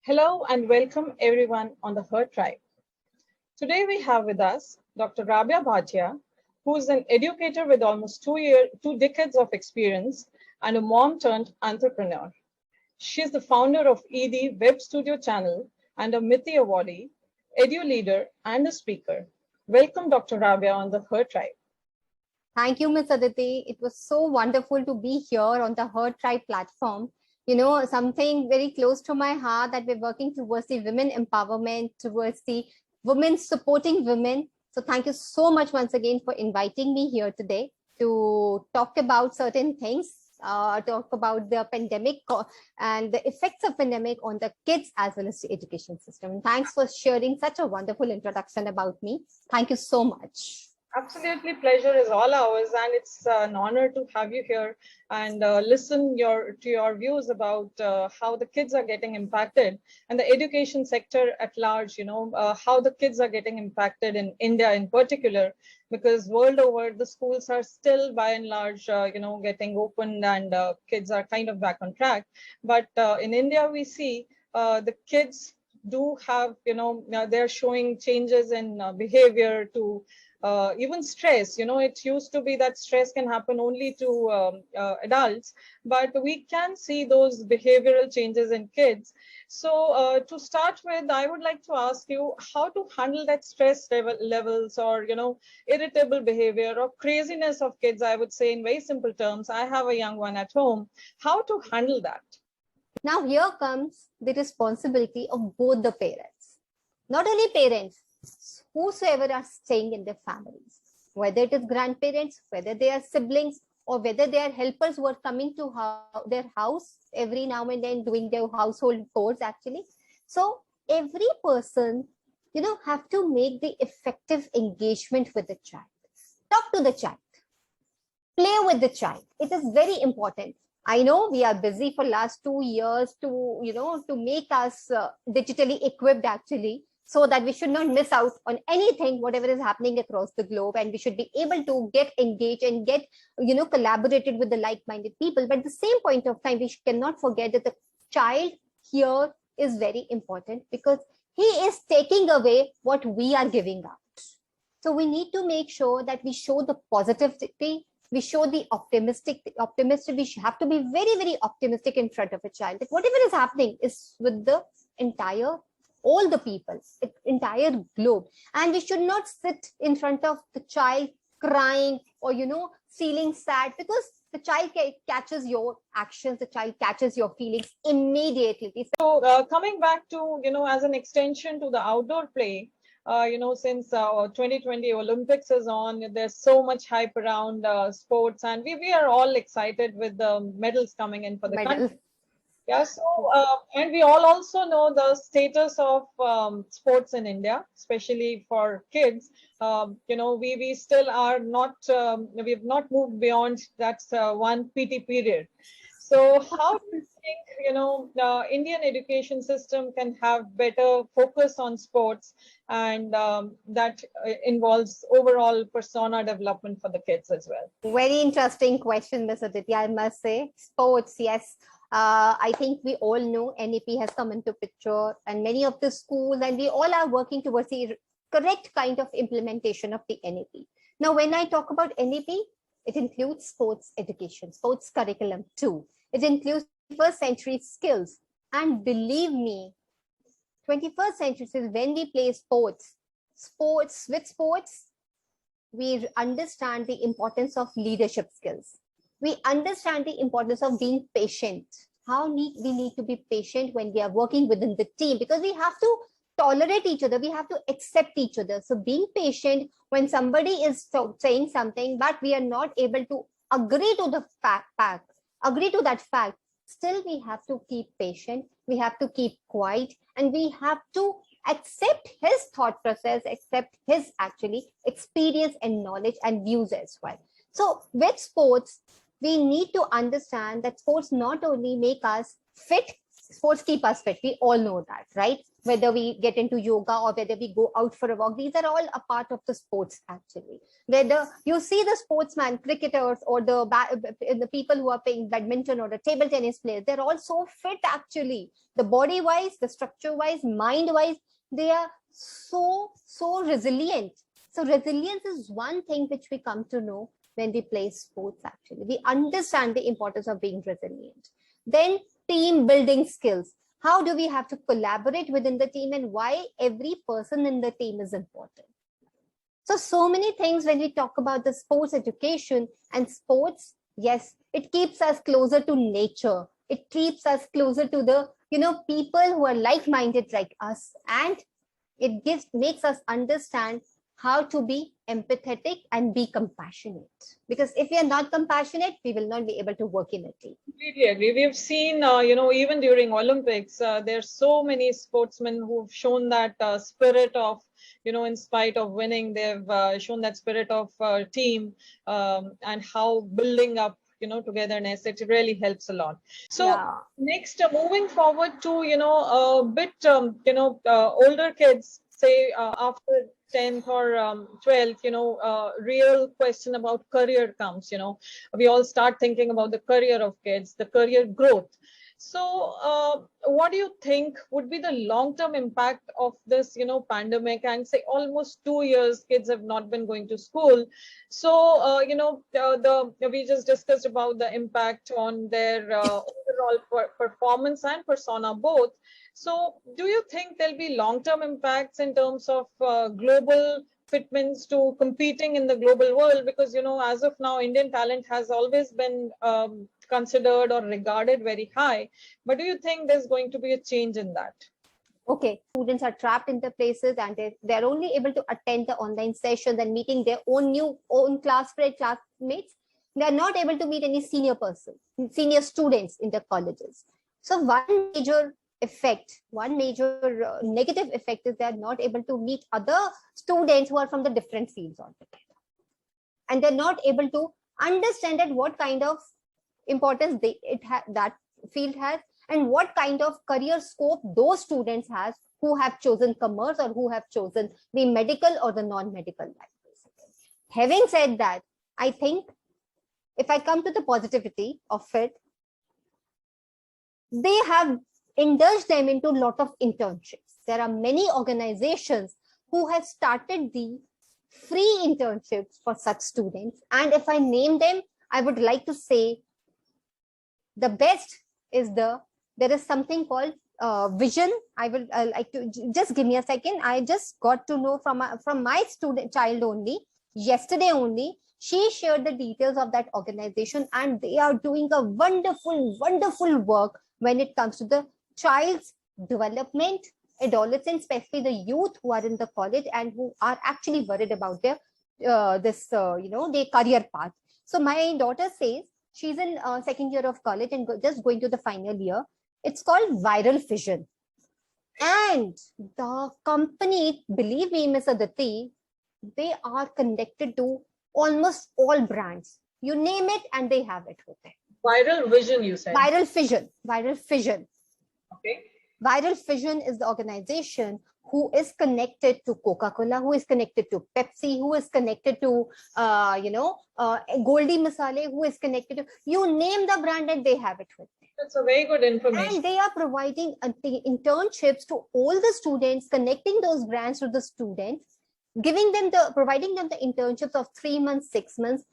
Hello and welcome everyone on the Her Tribe. Today we have with us DrRabiah Bhatia, who is an educator with almost 2 decades of experience and a mom turned entrepreneur. She is the founder of ED Web Studio channel and a Mithi awardee, edu leader and a speaker. Welcome DrRabiah on the Her Tribe. Thank you, Ms. Aditi. It was so wonderful to be here on the Her Tribe platform. You know, something very close to my heart that we're working towards the women empowerment, towards the women supporting women. So thank you so much once again for inviting me here today to talk about certain things, talk about the pandemic and the effects of pandemic on the kids as well as the education system. And thanks for sharing such a wonderful introduction about me. Thank you so much. Absolutely, pleasure is all ours, and it's an honor to have you here and listen to your views about how the kids are getting impacted and the education sector at large. How the kids are getting impacted in India in particular, because world over the schools are still by and large, getting opened and kids are kind of back on track. But in India, we see the kids do have, they're showing changes in behavior to even stress. It used to be that stress can happen only to adults, but we can see those behavioral changes in kids. So to start with, I would like to ask you how to handle that stress levels or, irritable behavior or craziness of kids. I would say in very simple terms, I have a young one at home, how to handle that. Now here comes the responsibility of both the parents, not only parents, whosoever are staying in their families, whether it is grandparents, whether they are siblings, or whether they are helpers who are coming to their house every now and then doing their household chores actually. So every person, have to make the effective engagement with the child. Talk to the child. Play with the child. It is very important. I know we are busy for last 2 years to make us digitally equipped actually, so that we should not miss out on anything, whatever is happening across the globe, and we should be able to get engaged and get, collaborated with the like-minded people. But at the same point of time, we cannot forget that the child here is very important because he is taking away what we are giving out. So we need to make sure that we show the positivity, we show the optimistic. We have to be very, very optimistic in front of a child that whatever is happening is with the all the people, entire globe. And we should not sit in front of the child crying or, feeling sad, because the child catches your actions, the child catches your feelings immediately. So coming back to, as an extension to the outdoor play, since 2020 Olympics is on, there's so much hype around sports, and we are all excited with the medals coming in for the country. Yeah, so and we all also know the status of sports in India, especially for kids. We still are not, we have not moved beyond that one PT period. So how do you think, the Indian education system can have better focus on sports, and that involves overall persona development for the kids as well? Very interesting question, Ms. Aditi, I must say. Sports, yes. I think we all know NEP has come into picture, and many of the schools, and we all are working towards the correct kind of implementation of the NEP. Now, when I talk about NEP, it includes sports education, sports curriculum too. It includes 21st century skills. And believe me, 21st century is when we play sports, we understand the importance of leadership skills. We understand the importance of being patient. We need to be patient when we are working within the team, because we have to tolerate each other. We have to accept each other. So being patient when somebody is saying something, but we are not able to agree to the agree to that fact, still we have to keep patient. We have to keep quiet, and we have to accept his thought process, accept his actually experience and knowledge and views as well. So with sports, we need to understand that sports not only make us fit, sports keep us fit. We all know that, right? Whether we get into yoga or whether we go out for a walk, these are all a part of the sports actually. Whether you see the sportsman, cricketers, or the people who are playing badminton or the table tennis players, they're all so fit actually. The body wise, the structure wise, mind wise, they are so resilient. So resilience is one thing which we come to know when we play sports actually. We understand the importance of being resilient. Then team building skills. How do we have to collaborate within the team and why every person in the team is important? So many things when we talk about the sports education and sports, yes, it keeps us closer to nature. It keeps us closer to the, people who are like-minded like us. And it makes us understand how to be empathetic and be compassionate. Because if we are not compassionate, we will not be able to work in a team. Completely agree. We've seen, even during Olympics, there's so many sportsmen who've shown that spirit of, in spite of winning, they've shown that spirit of team and how building up, togetherness, it really helps a lot. So next, moving forward to, a bit, older kids, say after 10th or 12th, real question about career comes, we all start thinking about the career of kids, the career growth. So what do you think would be the long-term impact of this, pandemic, and say almost 2 years kids have not been going to school. So, we just discussed about the impact on their overall performance and persona both. So do you think there'll be long-term impacts in terms of global fitments to competing in the global world? Because, as of now, Indian talent has always been considered or regarded very high. But do you think there's going to be a change in that? Okay, students are trapped in the places and they're only able to attend the online sessions and meeting their own classmates. They're not able to meet any senior students in the colleges. So one major negative effect is they're not able to meet other students who are from the different fields altogether. And they're not able to understand that what kind of importance that field has and what kind of career scope those students has who have chosen commerce or who have chosen the medical or the non-medical life. Having said that, I think if I come to the positivity of it, they have indulged them into a lot of internships. There are many organizations who have started the free internships for such students. And if I name them, I would like to say the best is there is something called Vision. I will like to just give me a second. I just got to know from my child only yesterday only. She shared the details of that organization and they are doing a wonderful work when it comes to the child's development, adolescents, especially the youth who are in the college and who are actually worried about their their career path. So my daughter says she's in second year of college and just going to the final year. It's called Viral Vision. And the company, believe me, Ms. Aditi, they are connected to almost all brands. You name it and they have it with them. Viral Vision, you said? Viral Vision. Okay. Viral Vision is the organization who is connected to Coca-Cola, who is connected to Pepsi, who is connected to, Goldie Masale, who is connected to, you name the brand and they have it with them. That's a very good information. And they are providing internships to all the students, connecting those brands to the students, providing them the internships of 3 months, 6 months.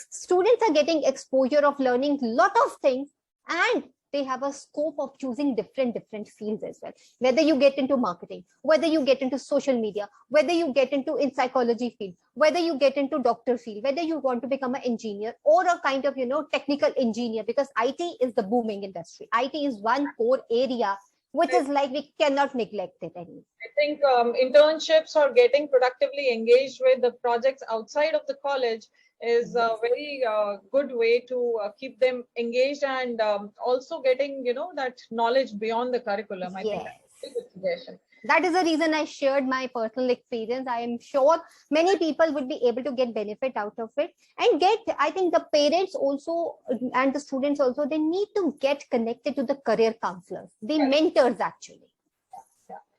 Students are getting exposure of learning a lot of things, and they have a scope of choosing different fields as well. Whether you get into marketing, whether you get into social media, whether you get into psychology field, whether you get into doctor field, whether you want to become an engineer or a kind of, technical engineer, because IT is the booming industry. IT is one core area which is like we cannot neglect it anymore. I think internships or getting productively engaged with the projects outside of the college is a very good way to keep them engaged and also getting, that knowledge beyond the curriculum. I think that's a good suggestion. That is the reason I shared my personal experience. I am sure many people would be able to get benefit out of it, and I think the parents also and the students also, they need to get connected to the career counselors, the mentors actually.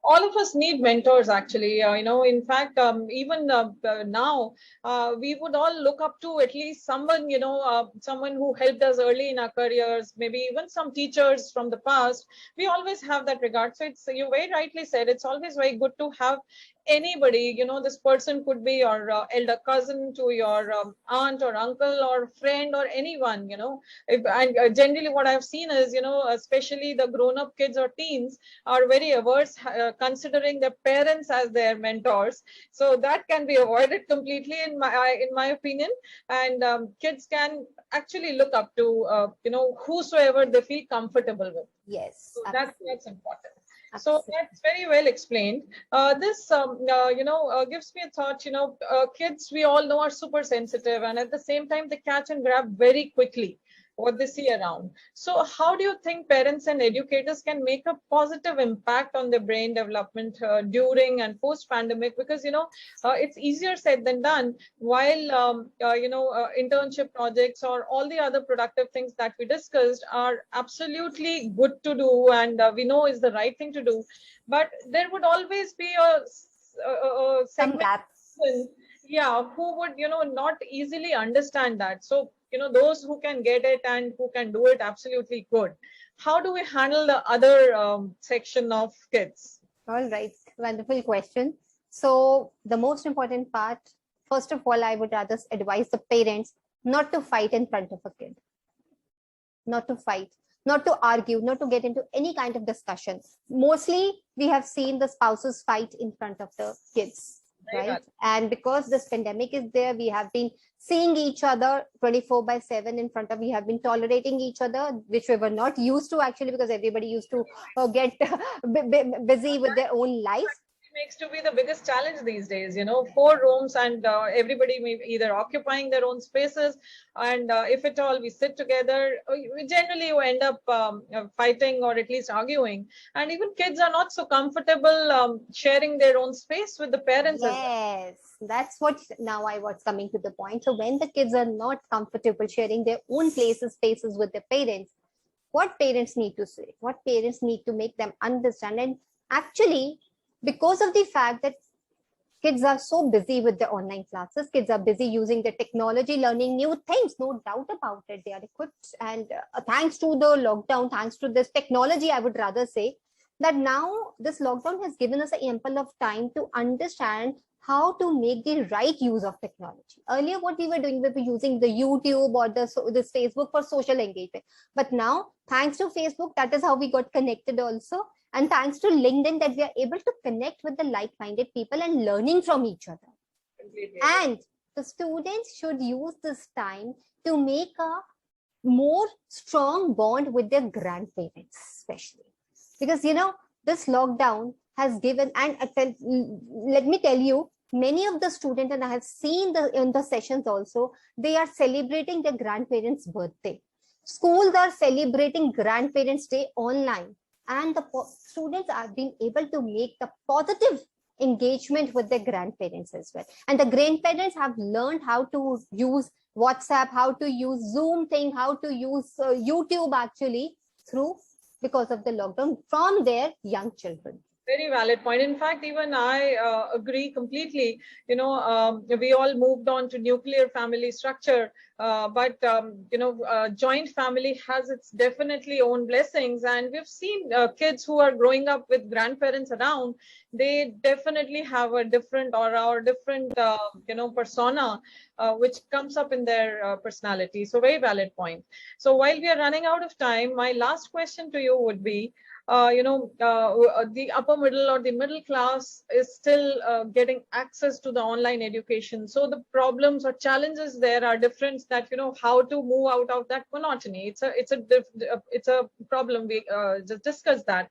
All of us need mentors, actually. In fact, even now, we would all look up to at least someone, someone who helped us early in our careers, maybe even some teachers from the past. We always have that regard. So it's, you very rightly said, it's always very good to have anybody. This person could be your elder cousin, to your aunt or uncle or friend or anyone. And generally what I've seen is, especially the grown-up kids or teens are very averse considering their parents as their mentors. So that can be avoided completely, in my opinion. And kids can actually look up to whosoever they feel comfortable with. Yes, so that's important. Absolutely. So that's very well explained. This gives me a thought. Kids, we all know, are super sensitive, and at the same time they catch and grab very quickly what they see around. So how do you think parents and educators can make a positive impact on their brain development during and post pandemic? Because it's easier said than done. While internship projects or all the other productive things that we discussed are absolutely good to do, and we know is the right thing to do, but there would always be a segment, who would not easily understand that. So those who can get it and who can do it absolutely good. How do we handle the other section of kids? All right, wonderful question. So the most important part, first of all, I would rather advise the parents not to fight in front of a kid. Not to fight, not to argue, not to get into any kind of discussion. Mostly we have seen the spouses fight in front of the kids, right? And because this pandemic is there, we have been seeing each other 24/7 in front of, we have been tolerating each other, which we were not used to actually, because everybody used to get busy with their own life. Makes to be the biggest challenge these days. 4 rooms, and everybody may either occupying their own spaces, and if at all we sit together, we generally end up fighting or at least arguing, and even kids are not so comfortable sharing their own space with the parents. Yes, that's what now I was coming to the point. So when the kids are not comfortable sharing their own spaces with their parents, what parents need to say, what parents need to make them understand. And actually, because of the fact that kids are so busy with the online classes, kids are busy using the technology, learning new things, no doubt about it. They are equipped, and thanks to the lockdown, thanks to this technology, I would rather say that now this lockdown has given us an ample of time to understand how to make the right use of technology. Earlier, what we were doing, we were using the YouTube or this Facebook for social engagement. But now, thanks to Facebook, that is how we got connected also. And thanks to LinkedIn, that we are able to connect with the like-minded people and learning from each other. Completely. And the students should use this time to make a more strong bond with their grandparents, especially. Because, this lockdown has given, and let me tell you, many of the students, and I have seen in the sessions also, they are celebrating their grandparents' birthday. Schools are celebrating Grandparents' Day online. And the students are being able to make the positive engagement with their grandparents as well. And the grandparents have learned how to use WhatsApp, how to use Zoom thing, how to use YouTube actually because of the lockdown from their young children. Very valid point. In fact, even I agree completely. We all moved on to nuclear family structure, but joint family has its definitely own blessings. And we've seen kids who are growing up with grandparents around, they definitely have a different aura or different, persona, which comes up in their personality. So very valid point. So while we are running out of time, my last question to you would be, the upper middle or the middle class is still getting access to the online education. So the problems or challenges there are different, that, how to move out of that monotony. It's a problem. We just discussed that.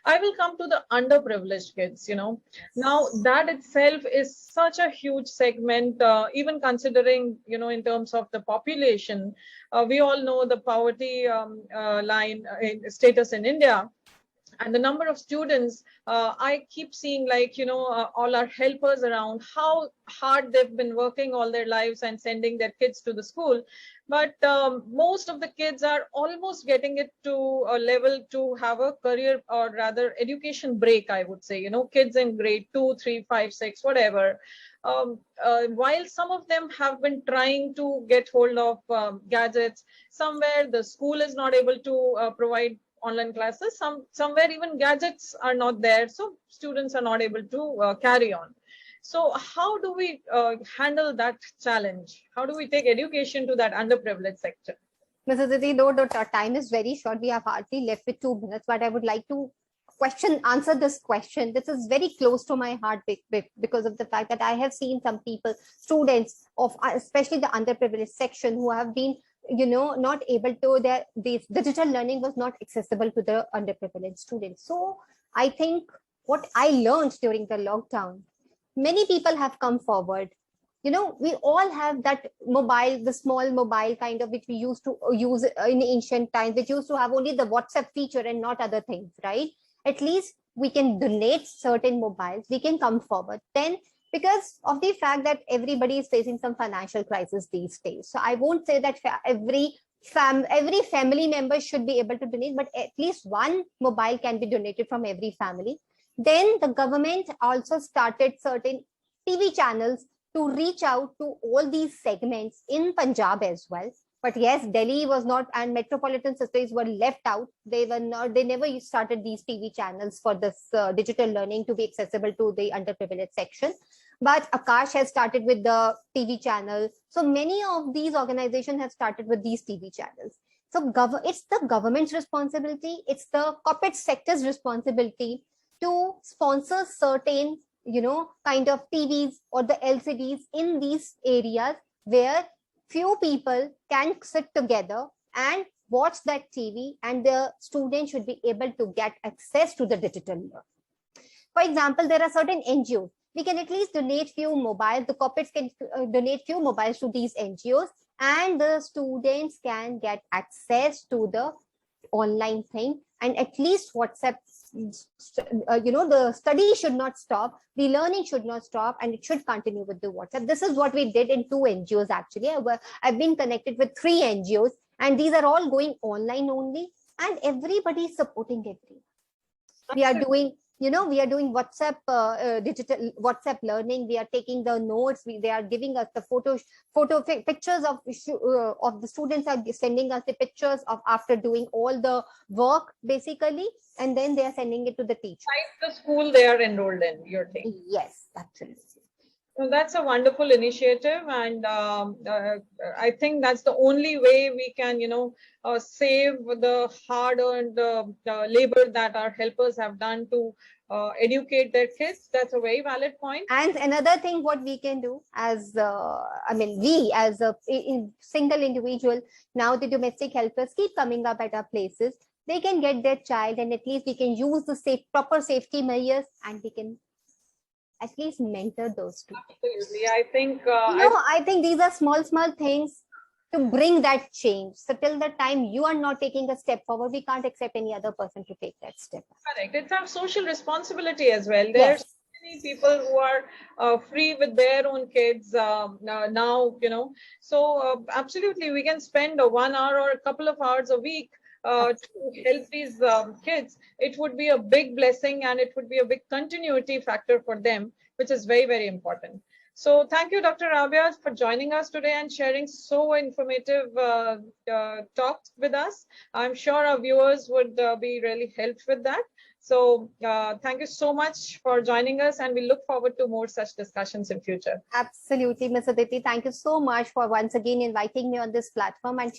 I will come to the underprivileged kids. Now that itself is such a huge segment, even considering, in terms of the population. We all know the poverty line status in India. and the number of students, I keep seeing, like, all our helpers around, how hard they've been working all their lives and sending their kids to the school. But most of the kids are almost getting it to a level to have a career, or rather education break, I would say. Kids in grade 2, 3, 5, 6, whatever. While some of them have been trying to get hold of gadgets, somewhere the school is not able to provide online classes, somewhere even gadgets are not there, so students are not able to carry on. So how do we handle that challenge? How do we take education to that underprivileged sector? Mrs. Didi, though the time is very short, we have hardly left with 2 minutes, but I would like to answer this question. This is very close to my heart because of the fact that I have seen some people, students of especially the underprivileged section, who have been not able to, the digital learning was not accessible to the underprivileged students. So I think what I learned during the lockdown, many people have come forward. We all have that mobile, the small mobile kind of, which we used to use in ancient times, which used to have only the WhatsApp feature and not other things, right? At least we can donate certain mobiles, we can come forward. Then, because of the fact that everybody is facing some financial crisis these days, so I won't say that every family member should be able to donate, but at least one mobile can be donated from every family. Then the government also started certain TV channels to reach out to all these segments in Punjab as well. But yes, Delhi was not, and metropolitan cities were left out. They never started these TV channels for this digital learning to be accessible to the underprivileged section. But Akash has started with the TV channel. So many of these organizations have started with these TV channels. So it's the government's responsibility, it's the corporate sector's responsibility to sponsor certain, kind of TVs or the LCDs in these areas where few people can sit together and watch that TV, and the student should be able to get access to the digital world. For example, there are certain NGOs. We can at least donate few mobiles. The corporates can donate few mobiles to these NGOs, and the students can get access to the online thing. And at least WhatsApp, the study should not stop, the learning should not stop, and it should continue with the WhatsApp. This is what we did in 2 NGOs actually. I've been connected with 3 NGOs, and these are all going online only, and everybody is supporting everyone. We are doing WhatsApp, digital WhatsApp learning. We are taking the notes. They are giving us the pictures of the students are sending us the pictures of after doing all the work basically, and then they are sending it to the teacher. Like the school they are enrolled in, you're saying? Yes, absolutely. So that's a wonderful initiative, and I think that's the only way we can, save the hard-earned labor that our helpers have done to educate their kids. That's a very valid point. And another thing, what we can do as, we as a single individual, now the domestic helpers keep coming up at our places. They can get their child, and at least we can use the proper safety measures, and we can at least mentor those students. Absolutely. I think I think these are small things to bring that change. So till the time you are not taking a step forward, we can't accept any other person to take that step. Correct. It's our social responsibility as well. There's many people who are free with their own kids now, So absolutely, we can spend 1 hour or a couple of hours a week to help these kids. It would be a big blessing, and it would be a big continuity factor for them, which is very, very important. So thank you, Dr. Rabia, for joining us today and sharing so informative talks with us. I'm sure our viewers would be really helped with that. So thank you so much for joining us, and we look forward to more such discussions in future. Absolutely, Ms. Aditi. Thank you so much for once again inviting me on this platform and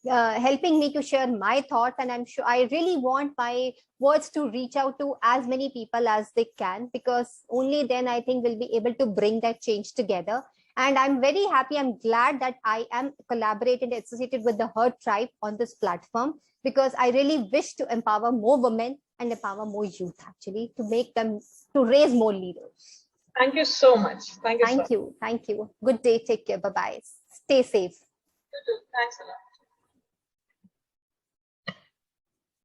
helping me to share my thoughts. And I'm sure I really want my words to reach out to as many people as they can, because only then I think we'll be able to bring that change together. And I'm very happy. I'm glad that I am collaborated and associated with the Herd Tribe on this platform, because I really wish to empower more women and empower more youth actually, to make them, to raise more leaders. Thank you so much. Thank you. Thank you. Good day. Take care. Bye-bye. Stay safe. You too. Thanks a lot.